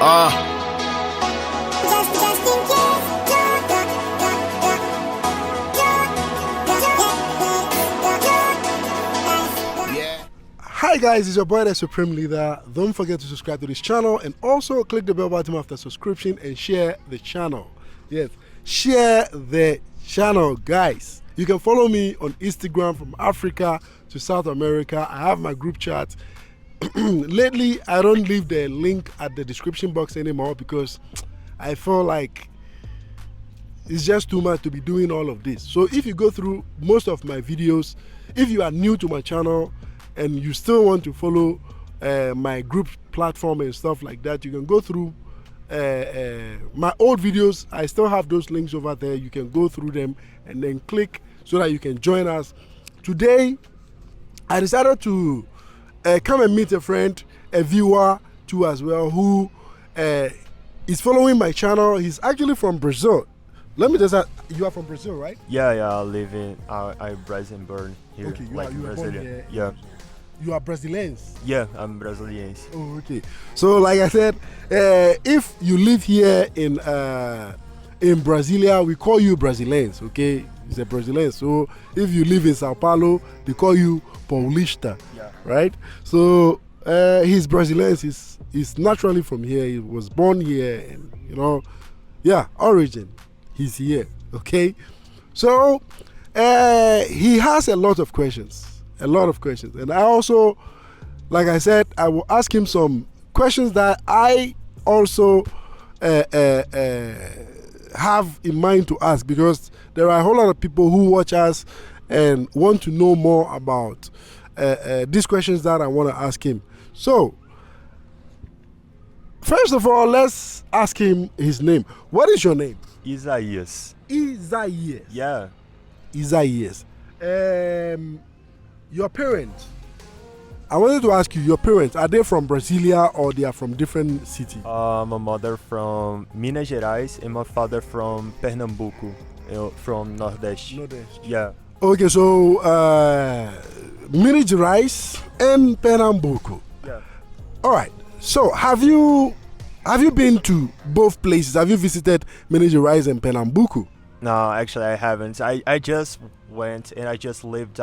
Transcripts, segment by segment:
Hi guys, it's your boy the Supreme Leader. Don't forget to subscribe to this channel and also click the bell button after subscription and share the channel. Yes, share the channel, guys. You can follow me on Instagram from Africa to South America. I have my group chat. Lately, I don't leave the link at the description box anymore because I feel like it's just too much to be doing all of this. So if you go through most of my videos, if you are new to my channel and you still want to follow my group platform and stuff like that, you can go through my old videos. I still have those links over there. You can go through them and then click so that you can join us. Today, I decided to come and meet a friend, a viewer too as well, who is following my channel. He's actually from Brazil. Let me just ask, you are from Brazil, right? Yeah, I live in, I'm Brazilian born here. Okay, you are Brazilian. born here. Yeah. You are Brazilians? Yeah, I'm Brazilian. Oh, okay. So, like I said, if you live here in Brasilia, we call you Brazilians, okay? It's a Brazilian. So, if you live in Sao Paulo, they call you Paulista, right? So, he's Brazilian. He's naturally from here. He was born here, and origin. He's here, okay? So, he has a lot of questions. And I also, like I said, I will ask him some questions that I also have in mind to ask, because there are a whole lot of people who watch us and want to know more about these questions that I want to ask him. So, first of all, let's ask him his name. What is your name? Isaías. Isaías. Yeah. Isaías. Your parents, I wanted to ask you, your parents, are they from Brasilia or they are from different cities? My mother from Minas Gerais and my father from Pernambuco, from Nordeste. Nordeste. Yeah. Okay, so Minas Gerais and Pernambuco. Yeah. All right. So have you been to both places? Have you visited Minas Gerais and Pernambuco? No, actually I haven't. I just went and I just lived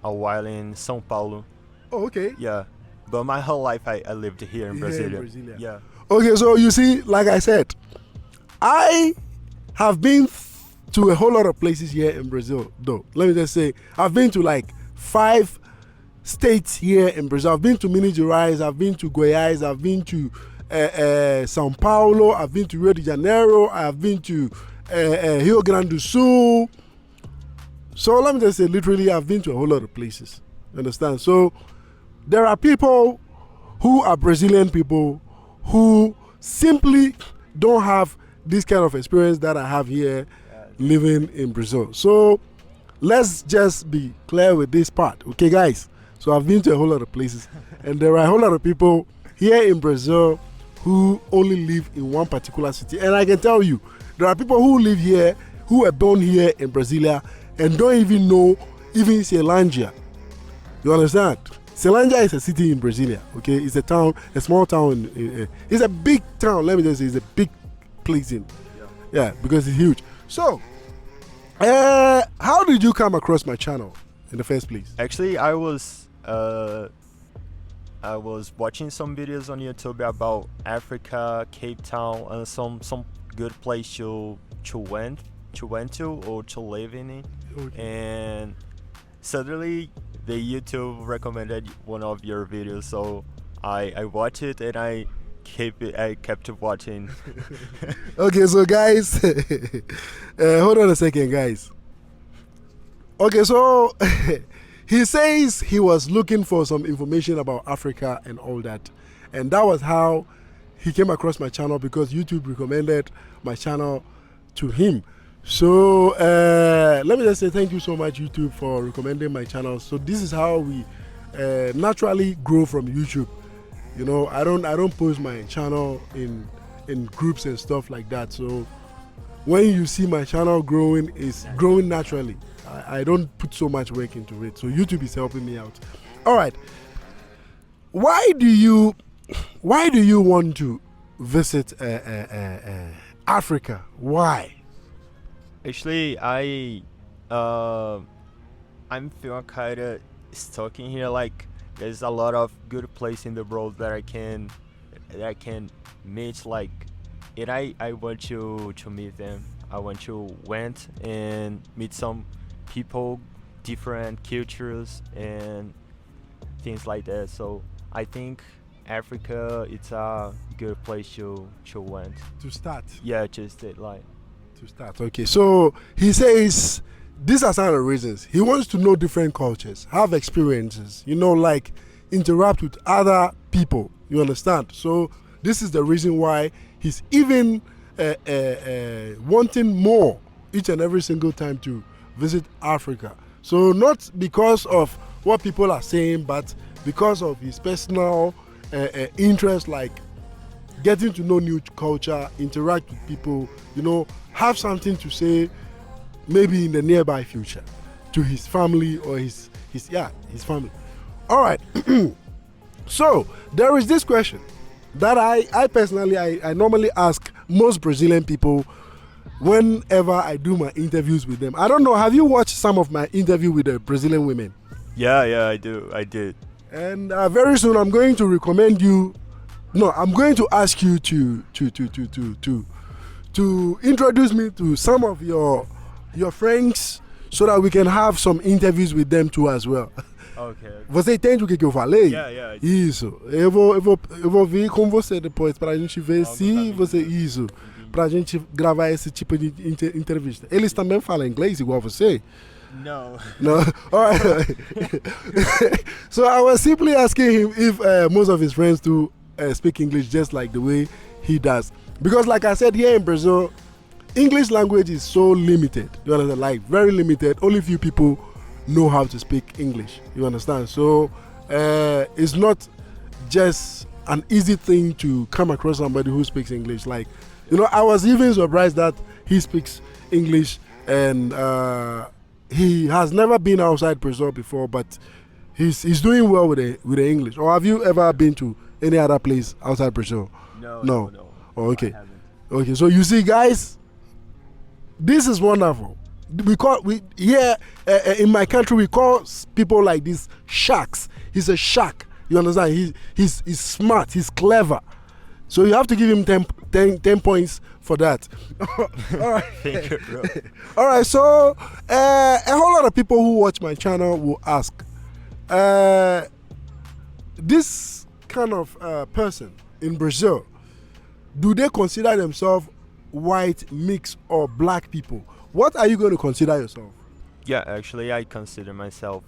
a while in São Paulo. Oh, okay. Yeah. But my whole life I lived here in Brasilia. Yeah. Okay, so you see, like I said, I have been to a whole lot of places here in Brazil, though. Let me just say, I've been to like 5 states here in Brazil. I've been to Minas Gerais, I've been to Goiás, I've been to São Paulo, I've been to Rio de Janeiro, I've been to Rio Grande do Sul. So let me just say, literally, I've been to a whole lot of places. Understand? So there are people who are Brazilian people who simply don't have this kind of experience that I have here living in Brazil. So let's just be clear with this part, okay, guys? So I've been to a whole lot of places, and there are a whole lot of people here in Brazil who only live in one particular city. And I can tell you, there are people who live here, who were born here in Brasilia, and don't even know even Ceilândia. You understand? Ceilândia is a city in Brasilia, okay? It's a town, a small town. It's a big town. Let me just say, it's a big place in. Yeah, because it's huge. So, how did you come across my channel in the first place? Actually, I was watching some videos on YouTube about Africa, Cape Town, and some good place to went to or to live in. Okay. And suddenly the YouTube recommended one of your videos, so I watched it and I kept watching. Okay, so guys, hold on a second, guys. Okay, so he says he was looking for some information about Africa and all that, and that was how he came across my channel, because YouTube recommended my channel to him. So let me just say thank you so much, YouTube, for recommending my channel. So this is how we naturally grow from YouTube. You know, I don't post my channel in groups and stuff like that. So when you see my channel growing, it's growing naturally. I don't put so much work into it. So YouTube is helping me out. All right. Why do you want to visit Africa? Why? Actually, I'm feeling kind of stuck in here. Like, there's a lot of good places in the world that I can meet. Like, and I want to meet them. I want to went and meet some people, different cultures and things like that. So I think Africa it's a good place to went. To start. Yeah, just it like. To start. Okay. So he says these are some of the reasons. He wants to know different cultures, have experiences, like interact with other people. You understand? So this is the reason why he's even wanting more each and every single time to visit Africa. So not because of what people are saying, but because of his personal interest, like getting to know new culture, interact with people, have something to say maybe in the nearby future to his family or his family. All right. So there is this question that I personally I normally ask most Brazilian people whenever I do my interviews with them. I don't know, have you watched some of my interview with the Brazilian women? Yeah, I did. And very soon I'm going to recommend you. No, I'm going to ask you to introduce me to some of your friends so that we can have some interviews with them too as well. Okay. Você entende o que eu falei? Yeah. Isso. Eu vou vir com você depois pra gente ver se você... Isso. Pra gente gravar esse tipo de entrevista. Eles também falam inglês igual você? No. All right. So I was simply asking him if most of his friends do speak English just like the way he does. Because like I said, here in Brazil, English language is so limited. You understand? Like very limited. Only few people know how to speak English. You understand? So it's not just an easy thing to come across somebody who speaks English. Like, I was even surprised that he speaks English and he has never been outside Brazil before, but he's doing well with the English. Or have you ever been to any other place outside Brazil? No. Oh, okay. Okay, so you see, guys, this is wonderful. We here in my country we call people like this sharks. He's a shark. You understand? He's smart. He's clever. So you have to give him 10 points for that. All right. Thank you, bro. All right. So a whole lot of people who watch my channel will ask, this kind of person in Brazil, do they consider themselves white, mixed, or black people? What are you going to consider yourself? Yeah, actually, I consider myself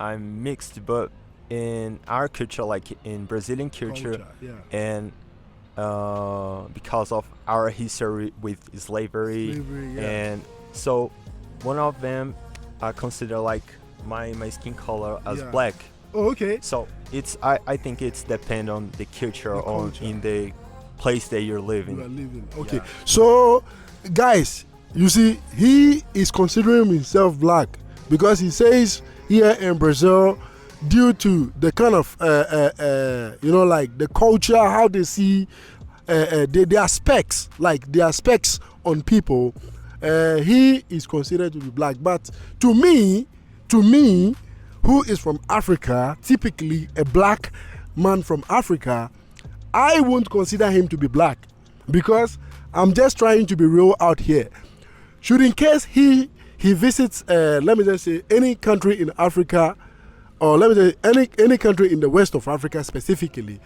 I'm mixed, but in our culture, like in Brazilian culture, yeah. and because of our history with slavery, yeah. and so one of them I consider like my skin color as Yeah. black. Oh, okay. So it's I think it's depend on the culture, in the place that you're living. You are living. Okay. Yeah. So, guys, you see, he is considering himself black because he says here in Brazil, due to the kind of like the culture, how they see the aspects, like the aspects on people, he is considered to be black. But to me, who is from Africa, typically a black man from Africa, I won't consider him to be black because I'm just trying to be real out here. Should in case he visits, let me just say, any country in Africa, or let me say any country in the west of Africa specifically,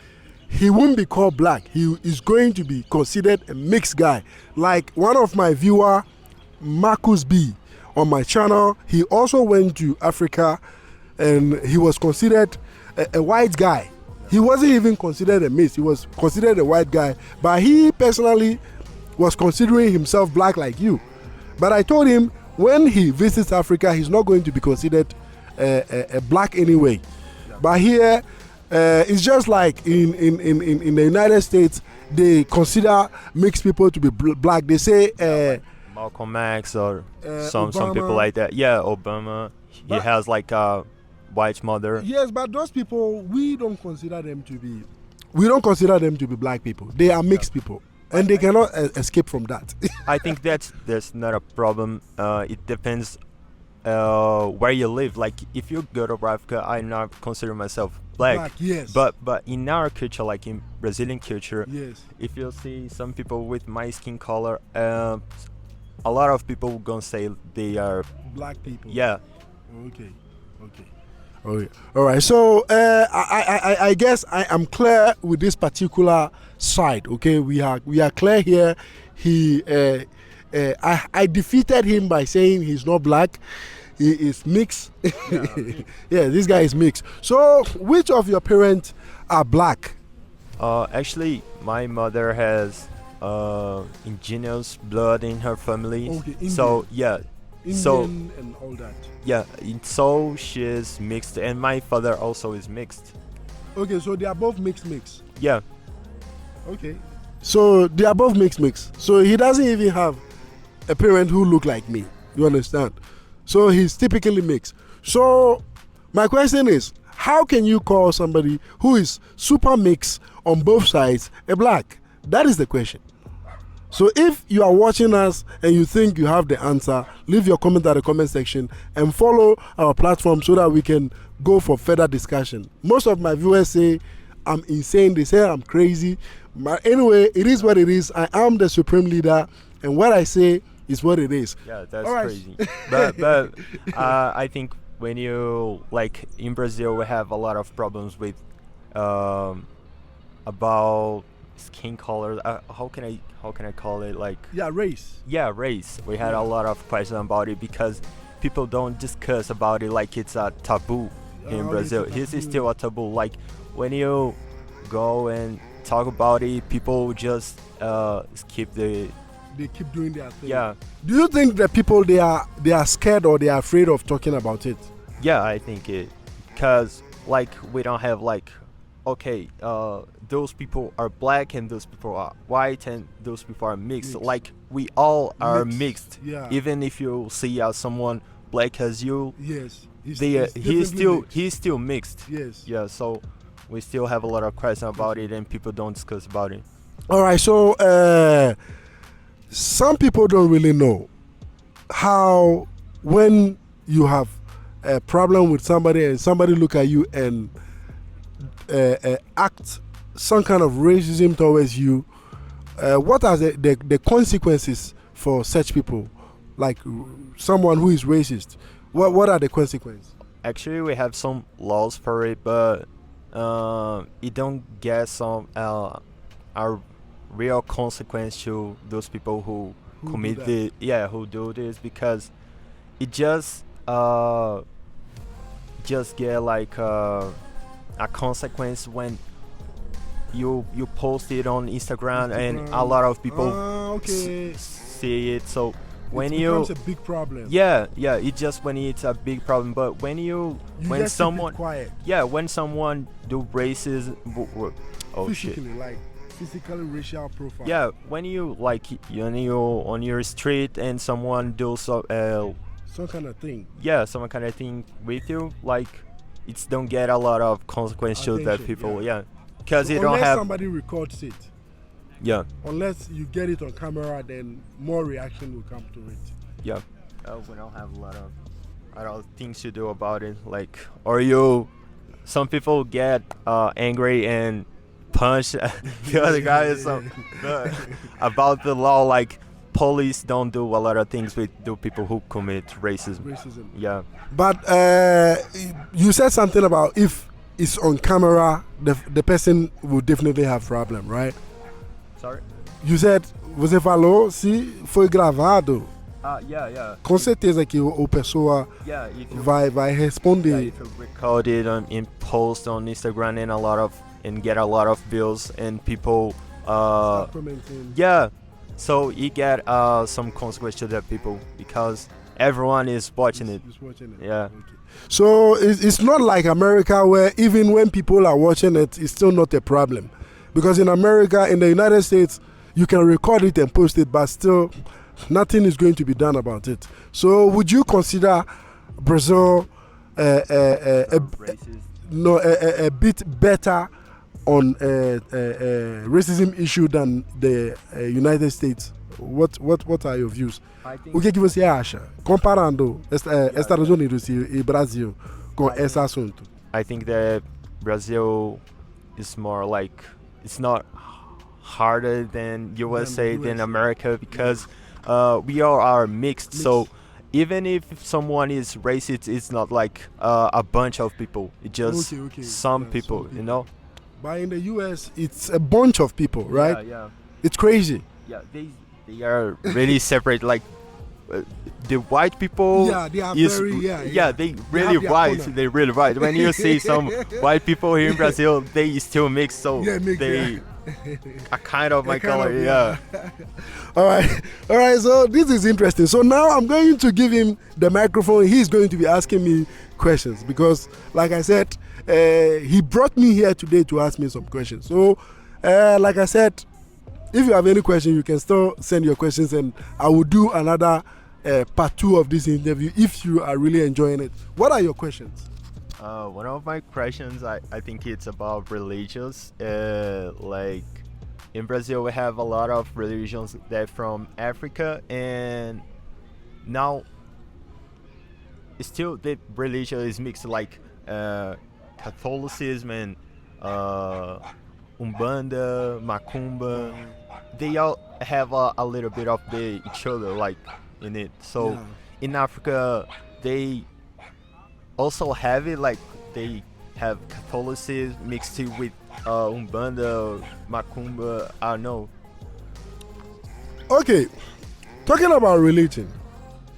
he won't be called black. He is going to be considered a mixed guy. Like one of my viewer, Marcus B, on my channel, he also went to Africa and he was considered a white guy. He wasn't even considered a mix. He was considered a white guy, but he personally was considering himself black like you. But I told him when he visits Africa, he's not going to be considered a black anyway. Yeah. But here, it's just like in the United States, they consider mixed people to be black. They say like Malcolm X or some people like that. Yeah, Obama. He has like a white mother. Yes, but those people, we don't consider them to be we don't consider them to be black people. They are mixed people, and they cannot escape from that. I think that's not a problem. It depends where you live. Like if you go to Africa, I not consider myself black. Yes. But in our culture, like in Brazilian culture, yes. if you see some people with my skin color, a lot of people gonna say they are black people. Yeah. Okay. Okay. All right. So I guess I am clear with this particular side. Okay. We are clear here. I defeated him by saying he's not black. He is mixed. Yeah, this guy is mixed. So, which of your parents are black? Actually, my mother has indigenous blood in her family. Okay, Indian. So yeah, Indian and all that. Yeah, so she is mixed, and my father also is mixed. Okay, so they are both mixed. Yeah. Okay. So they are both mixed. So he doesn't even have a parent who look like me. You understand? So he's typically mixed. So my question is, how can you call somebody who is super mixed on both sides a black? That is the question. So if you are watching us and you think you have the answer, leave your comment at the comment section and follow our platform so that we can go for further discussion. Most of my viewers say I'm insane. They say I'm crazy. But anyway, it is what it is. I am the supreme leader, and what I say is what it is. Yeah, that's right. Crazy. but I think when you, like in Brazil, we have a lot of problems with about skin color. How can I call it? Like race. Yeah, race. We had a lot of questions about it because people don't discuss about it like it's a taboo in Brazil. This is still a taboo. Like when you go and talk about it, people just skip the. They keep doing their thing. Yeah. Do you think that people they are scared or they are afraid of talking about it? Yeah, I think it, cause like we don't have like, okay, those people are black and those people are white and those people are mixed. Like we all are mixed. Yeah. Even if you see someone black as you. Yes. He's still mixed. Yes. Yeah. So we still have a lot of questions about it and people don't discuss about it. All right. So some people don't really know how when you have a problem with somebody and somebody look at you and act some kind of racism towards you, what are the consequences for such people, like someone who is racist? What are the consequences? Actually, we have some laws for it, but it don't get some a real consequence to those people who commit who do this, because it just get like a consequence when you post it on Instagram and a lot of people see it. So when it becomes a big problem. Yeah, it just when it's a big problem. But when when someone quiet. Yeah, when someone do racism, physically racial profile. Yeah, when you like you on your street and someone do some kind of thing. Yeah, some kind of thing with you, like it's don't get a lot of consequence to that people. Yeah, because you don't have. Unless somebody records it. Yeah. Unless you get it on camera, then more reaction will come to it. Yeah. We don't have a lot of things to do about it. Like, or some people get angry and punch the other guy or something. About the law, like police don't do a lot of things with the people who commit racism. Yeah. But you said something about if it's on camera, the person will definitely have problem, right? Sorry? You said, você falou se foi gravado. Yeah. Com certeza que o pessoa vai responder. Yeah, if you record it in post on Instagram and get a lot of views and people start commenting. Yeah, so you get some consequence to that people because everyone is watching it. Yeah. Okay. So it's not like America where even when people are watching it, it's still not a problem. Because in America, in the United States, you can record it and post it, but still nothing is going to be done about it. So would you consider Brazil a bit better on racism issue than the United States? What are your views? O que você acha? Comparando Estados Unidos e Brasil com esse assunto. I think that Brazil is more like, it's not harder than USA than America, because we all are mixed. So even if someone is racist, it's not like a bunch of people. It's just some people, you know. But in the US, it's a bunch of people, right? Yeah. It's crazy. Yeah, they are really separate. Like the white people, they are is very, they really white. They're really white. When you see some white people here in Brazil, they still mix. So they are kind of my color. All right. So this is interesting. So now I'm going to give him the microphone. He's going to be asking me questions because, like I said, he brought me here today to ask me some questions. So, like I said, if you have any question, you can still send your questions, and I will do another part 2 of this interview if you are really enjoying it. What are your questions? One of my questions, I think it's about religions. Like in Brazil, we have a lot of religions that from Africa, and now still the religion is mixed, like Catholicism and Umbanda, Makumba. They all have a little bit of each other, like in it. So in Africa, they also have it, like they have Catholicism mixed with Umbanda, Makumba. I don't know. Okay, talking about religion,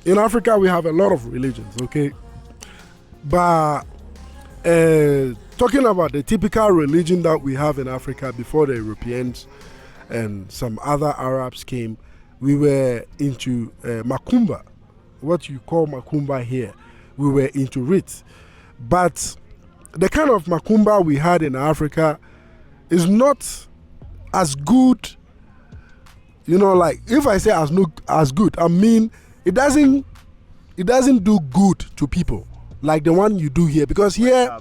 in Africa we have a lot of religions. Okay, but talking about the typical religion that we have in Africa before the Europeans and some other Arabs came, we were into Makumba, what you call Makumba here. We were into it. But the kind of Makumba we had in Africa is not as good, you know, like if I say as good, I mean it doesn't do good to people like the one you do here, because here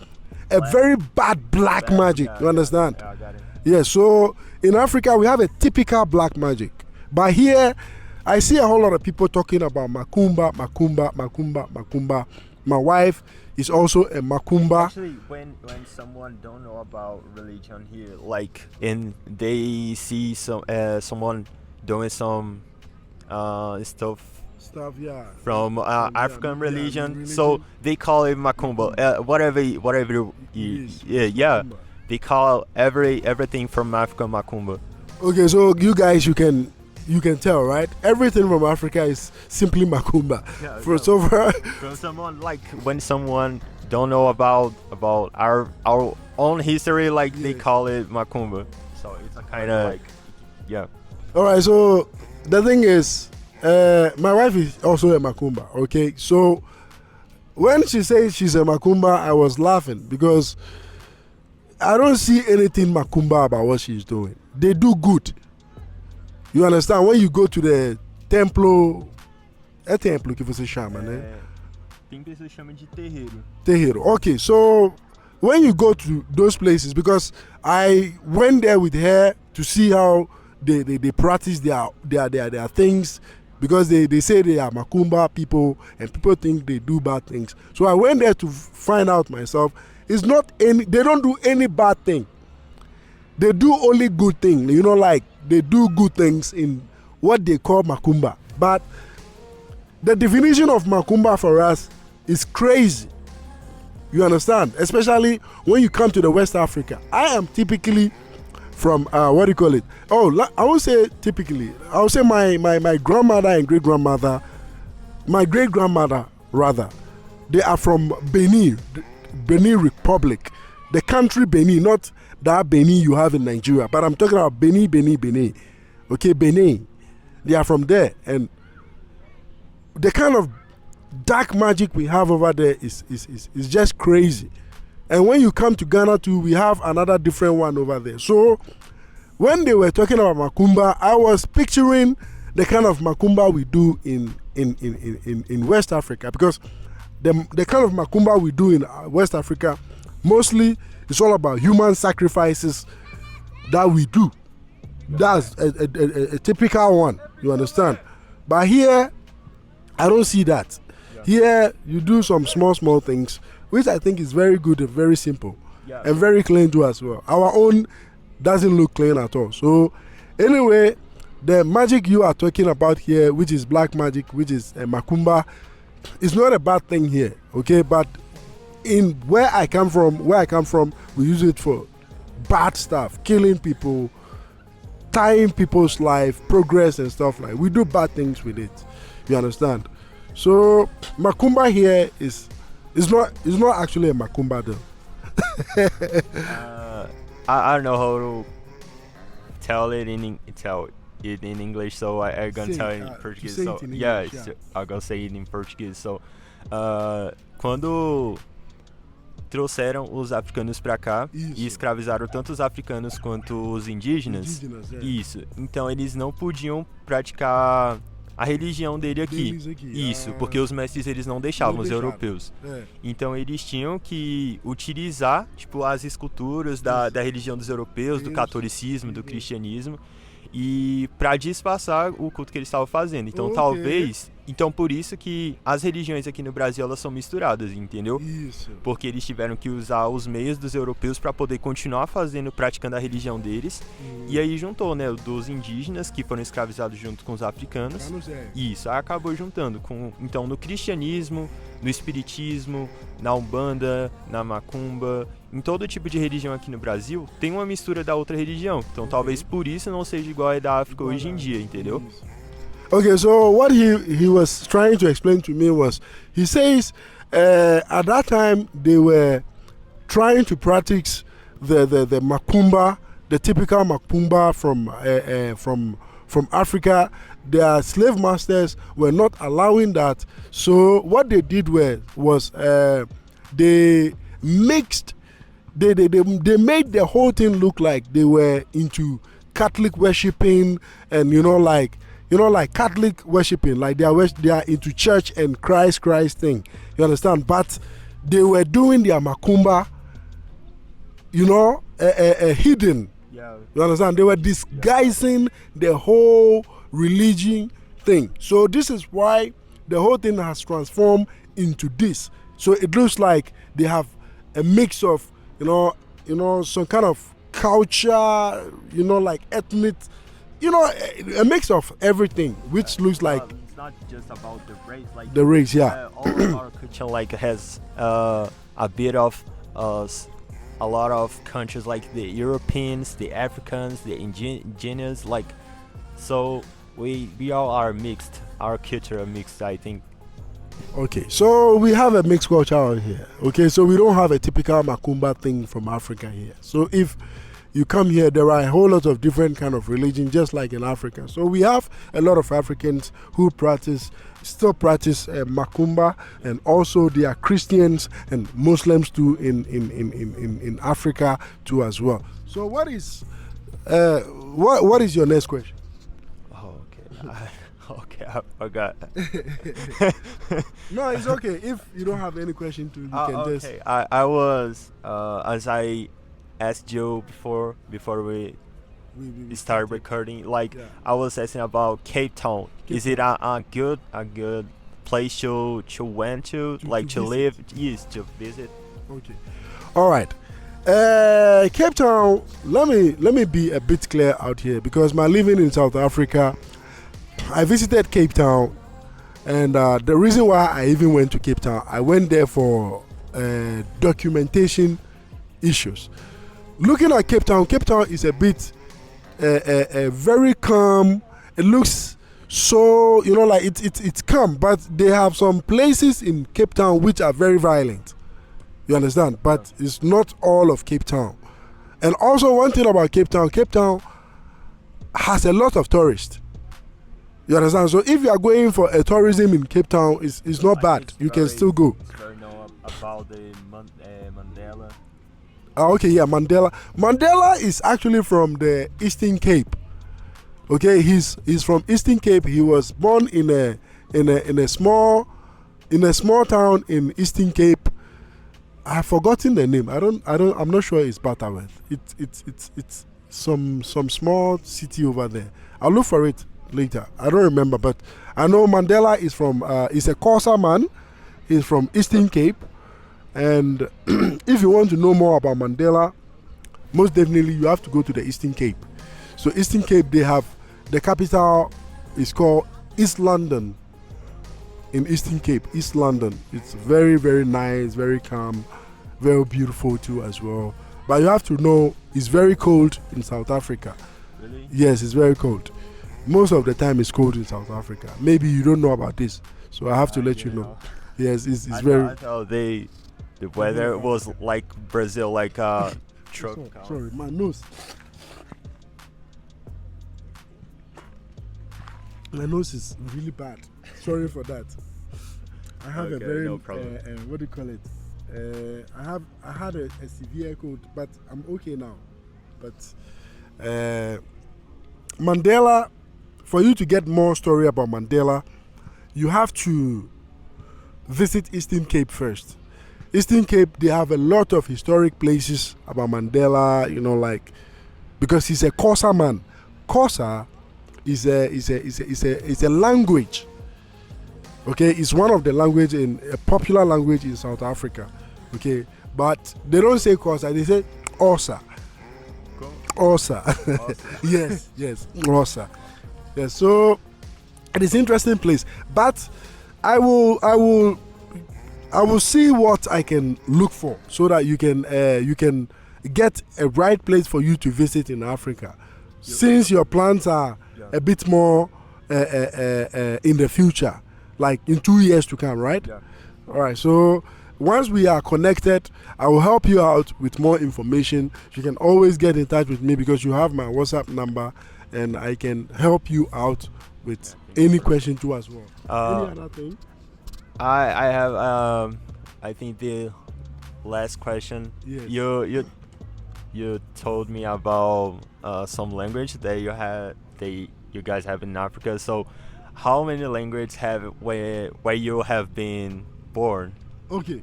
a very bad black magic, you understand? Yeah, I got it. Yeah, so in Africa we have a typical black magic, but here I see a whole lot of people talking about Makumba. My wife is also a Makumba. Actually, when someone don't know about religion here, like, and they see someone doing some stuff from African religion, so they call it Makumba. Whatever. They call everything from Africa Makumba. Okay, so you guys, you can tell, right? Everything from Africa is simply Makumba. From someone, like when someone don't know about our own history, like they call it Makumba. So it's a kind of like, All right, so the thing is, my wife is also a Makumba. Okay, so when she says she's a Makumba, I was laughing because I don't see anything Makumba about what she's doing. They do good. You understand? When you go to the templo, é templo que você chama, né? Tem pessoas que chamam de terreiro. Terreiro. Okay, so when you go to those places, because I went there with her to see how they practice their things, because they say they are Makumba people and people think they do bad things. So I went there to find out myself. They don't do any bad thing. They do only good things. You know, like they do good things in what they call Makumba. But the definition of Makumba for us is crazy. You understand? Especially when you come to the West Africa. I am typically from what do you call it? Oh, I won't say typically. I will say my grandmother and great grandmother, my great grandmother rather, they are from Benin Republic, the country Benin, not that Benin you have in Nigeria, but I'm talking about Benin. Okay, Benin. They are from there, and the kind of dark magic we have over there is just crazy. And when you come to Ghana too, we have another different one over there. So when they were talking about Makumba, I was picturing the kind of Makumba we do in West Africa, because the kind of Makumba we do in West Africa, mostly it's all about human sacrifices that we do. That's a typical one, you understand? But here, I don't see that. Here, you do some small things, which I think is very good and very simple, and very clean too as well. Our own doesn't look clean at all. So, anyway, the magic you are talking about here, which is black magic, which is Makumba, is not a bad thing here, okay? But in where I come from, we use it for bad stuff, killing people, tying people's life, progress and stuff like. We do bad things with it. You understand? So Makumba here is not actually a Makumba though. I don't know how to tell it in English, so I gonna tell it in Portuguese. So I'm gonna say it in Portuguese. So quando trouxeram os africanos para cá e escravizaram tanto os africanos quanto os indígenas. Isso. Então eles não podiam praticar a religião dele aqui. Isso, porque os mestres eles não deixavam os europeus. Então eles tinham que utilizar tipo as esculturas da religião dos europeus, do catolicismo, do cristianismo, e para disfarçar o culto que eles estavam fazendo. Então então por isso que as religiões aqui no Brasil elas são misturadas, entendeu? Isso. Porque eles tiveram que usar os meios dos europeus para poder continuar praticando a religião deles. E aí juntou, né, dos indígenas que foram escravizados junto com os africanos. Isso, aí acabou juntando então no cristianismo, no espiritismo, na Umbanda, na Makumba, em todo tipo de religião aqui no Brasil, tem uma mistura da outra religião. Então talvez por isso não seja igual a da África hoje em dia, entendeu? Okay, so what he was trying to explain to me was, he says at that time they were trying to practice the Makumba, the typical Makumba from Africa. Their slave masters were not allowing that. So what they did was they mixed. They made the whole thing look like they were into Catholic worshiping, and like Catholic worshiping, like they are into church and Christ thing. You understand? But they were doing their Makumba, hidden. Yeah. You understand? They were disguising the whole religion thing. So this is why the whole thing has transformed into this. So it looks like they have a mix of, some kind of culture, like ethnic, a mix of everything, which looks like it's not just about the race, like the race, yeah. All of our culture like has a bit of a lot of countries like the Europeans, the Africans, the indigenous, like, so we all are mixed. Our culture are mixed, I think. Okay, so we have a mixed culture out here. Okay, so we don't have a typical Makumba thing from Africa here. So if you come here, there are a whole lot of different kind of religion, just like in Africa. So we have a lot of Africans who still practice Makumba, and also there are Christians and Muslims too in Africa too as well. So what is your next question? Oh, okay. Okay, I forgot. No, it's okay. If you don't have any question you can just. Okay, I was as I asked you before we start recording. Like, I was asking about Cape Town. Is it a good place to went to live? Yes, to visit. Okay, all right. Cape Town. Let me be a bit clear out here, because my living in South Africa, I visited Cape Town, and the reason why I even went to Cape Town, I went there for documentation issues. Looking at Cape Town is a bit very calm. It looks so, like it's calm, but they have some places in Cape Town which are very violent. You understand? But it's not all of Cape Town. And also one thing about Cape Town has a lot of tourists. You understand? So if you are going for a tourism in Cape Town, it's not bad. You can still go. It's very known about the Mandela. Okay, yeah, Mandela. Mandela is actually from the Eastern Cape. Okay, he's from Eastern Cape. He was born in a small town in Eastern Cape. I've forgotten the name. I'm not sure it's Butterworth. It's some small city over there. I'll look for it later. I don't remember, but I know Mandela is from. He's a Xhosa man. He's from Eastern Cape, and if you want to know more about Mandela, most definitely you have to go to the Eastern Cape. So Eastern Cape, they have the capital is called East London. In Eastern Cape, East London, it's very, very nice, very calm, very beautiful too as well. But you have to know it's very cold in South Africa. Really? Yes, it's very cold. Most of the time it's cold in South Africa. Maybe you don't know about this, so I have to let you know. Yes, it's very. I thought the weather was like Brazil, like tropical. Sorry, my nose. My nose is really bad. Sorry for that. I have a very no problem. What do you call it? I had a severe cold, but I'm okay now. But Mandela, for you to get more story about Mandela, you have to visit Eastern Cape first. Eastern Cape, they have a lot of historic places about Mandela. You know, like because he's a Xhosa man. Xhosa is a language. Okay, it's one of the language in a popular language in South Africa. Okay, but they don't say Xhosa, they say Xhosa. Xhosa. yes, Xhosa. Yes, so it is an interesting place. But I will see what I can look for so that you can get a right place for you to visit in Africa. Since your plans are a bit more in the future, like in 2 years to come, right? Yeah. All right. So once we are connected, I will help you out with more information. You can always get in touch with me because you have my WhatsApp number, and I can help you out with any question too as well. Any other thing? I have I think the last question. Yes. You told me about some language that you guys have in Africa. So how many languages have where you have been born? Okay.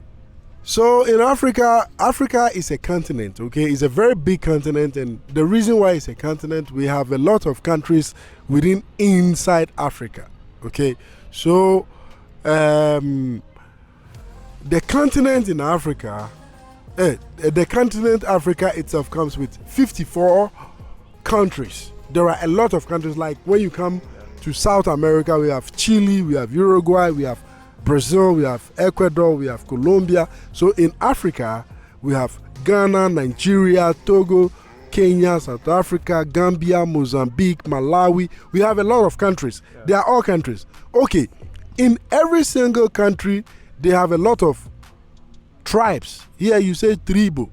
So in Africa is a continent, okay? It's a very big continent, and the reason why it's a continent, we have a lot of countries inside Africa, okay? So the continent in Africa, the continent Africa itself comes with 54 countries. There are a lot of countries, like when you come to South America, we have Chile, we have Uruguay, we have Brazil, we have Ecuador, we have Colombia. So in Africa, we have Ghana, Nigeria, Togo, Kenya, South Africa, Gambia, Mozambique, Malawi. We have a lot of countries. Yeah. They are all countries. Okay, in every single country, they have a lot of tribes. Here you say tribu.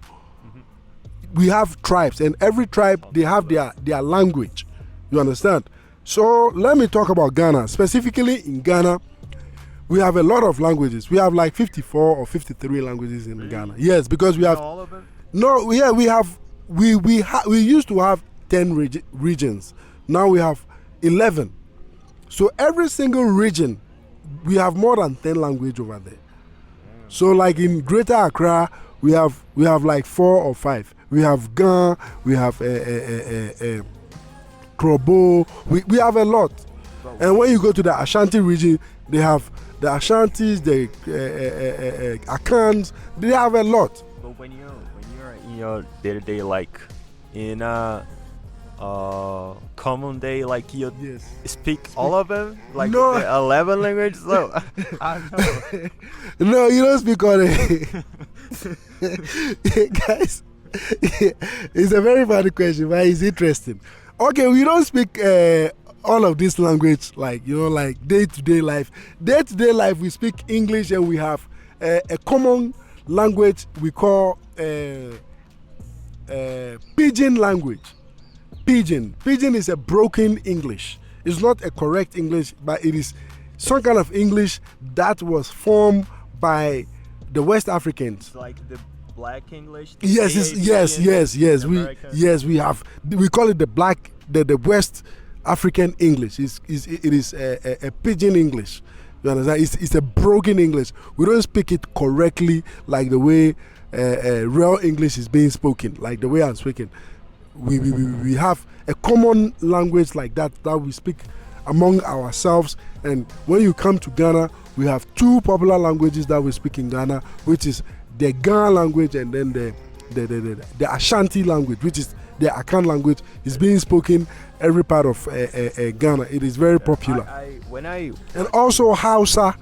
We have tribes, and every tribe, they have their language. You understand? So let me talk about Ghana. Specifically in Ghana, we have a lot of languages. We have like 54 or 53 languages in Ghana. Yes, because we have all of them? No, yeah, we used to have 10 regions. Now we have 11. So every single region, we have more than 10 language over there. So like in Greater Accra, we have like 4 or 5. We have Gan, we have Krobo, we have a lot. And when you go to the Ashanti region, they have the Ashantis, the Akans, they have a lot. But when you're in your day-to-day, like in a common day, like you speak all of them, like no. the 11 languages. So I don't know. No, you don't speak all it. Guys, it's a very funny question, but it's interesting. Okay, we don't speak all of this language, like, you know, like day-to-day life. Day-to-day life, we speak English, and we have a common language we call Pidgin language. Pidgin is a broken English. It's not a correct English, but it is some kind of English that was formed by the West Africans. It's like the Black English. Yes. We call it the West African English. It is a Pidgin English. You understand? It's a broken English. We don't speak it correctly like the way real English is being spoken, like the way I'm speaking. We have a common language like that we speak among ourselves. And when you come to Ghana, we have two popular languages that we speak in Ghana, which is the Ghana language and then the Ashanti language, which is the Akan language, is being spoken every part of Ghana. It is very popular. And also Hausa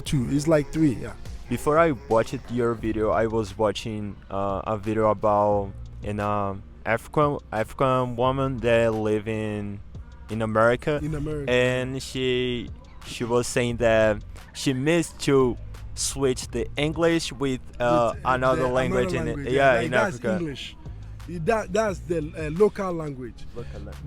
too. It's like three. Yeah. Before I watched your video, I was watching a video about an African woman that live in America. And she was saying that she missed to switch the English with another language in like in that's Africa. English. That's the local language.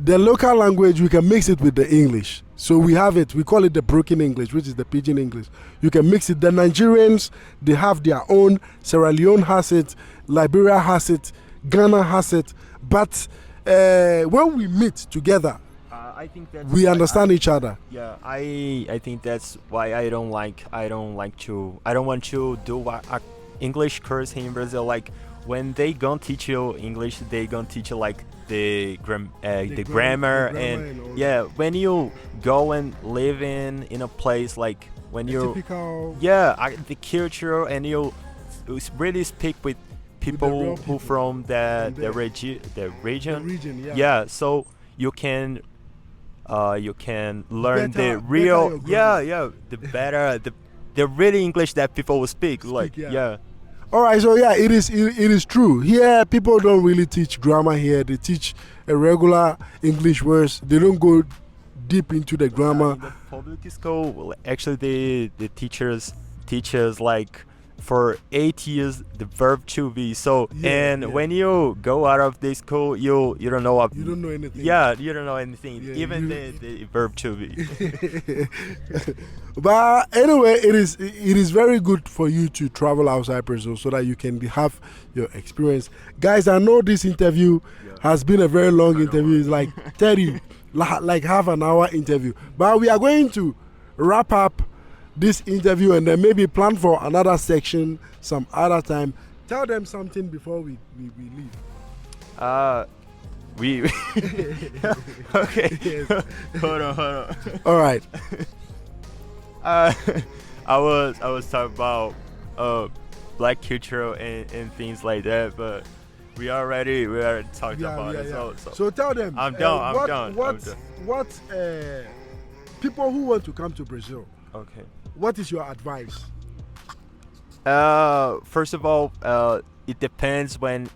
The local language, we can mix it with the English. So we have it, we call it the broken English, which is the pidgin English. You can mix it. The Nigerians, they have their own. Sierra Leone has it, Liberia has it, Ghana has it. But when we meet together, I think we understand each other. Yeah, I think that's why I don't want to do a English course here in Brazil. Like when they gonna teach you English, they gonna teach you like the grammar and yeah. When you go and live in a place like when you the culture and you really speak with people who from the region. Yeah, so you can learn the real the real English that people will speak. All right, so yeah, it is true. Here, people don't really teach grammar here. They teach a regular English words. They don't go deep into the grammar. In the public school, actually, the teachers like for 8 years the verb to be. So when you go out of the school, you don't know you don't know anything. Yeah, you don't know anything. Even the verb to be. But anyway, it is very good for you to travel outside Brazil so that you can have your experience. Guys, I know this interview has been a very long interview. It's like 30, like half an hour interview. But we are going to wrap up this interview and then maybe plan for another section some other time. Tell them something before we leave. Okay. Yes. Hold on. All right. I was talking about black culture and things like that, but we already talked about it. So tell them. I'm done. What people who want to come to Brazil? Okay. What is your advice? First of all, it depends when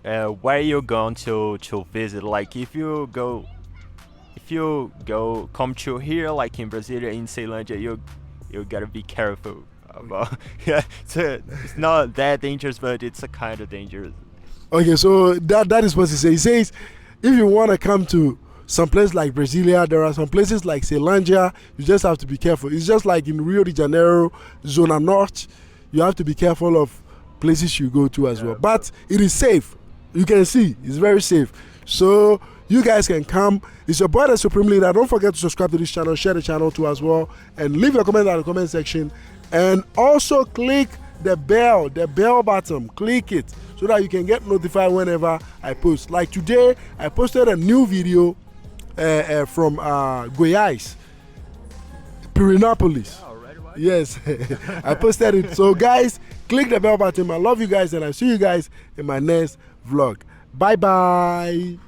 where you're going to visit. Like if you come to here, like in Brazil, in Ceilândia, you gotta be careful about. It's not that dangerous, but it's a kind of dangerous. Okay, so that is what he says. He says if you want to come to some place like Brasilia, there are some places like Ceilândia, you just have to be careful. It's just like in Rio de Janeiro, Zona Norte, you have to be careful of places you go to as well. But it is safe. You can see, it's very safe. So you guys can come. It's your boy, the Supreme Leader. Don't forget to subscribe to this channel, share the channel too as well, and leave your comment in the comment section. And also click the bell button. Click it so that you can get notified whenever I post. Like today, I posted a new video from Goiás, Pirinopolis. Yes, I posted it. So guys, click the bell button. I love you guys and I see you guys in my next vlog. Bye bye.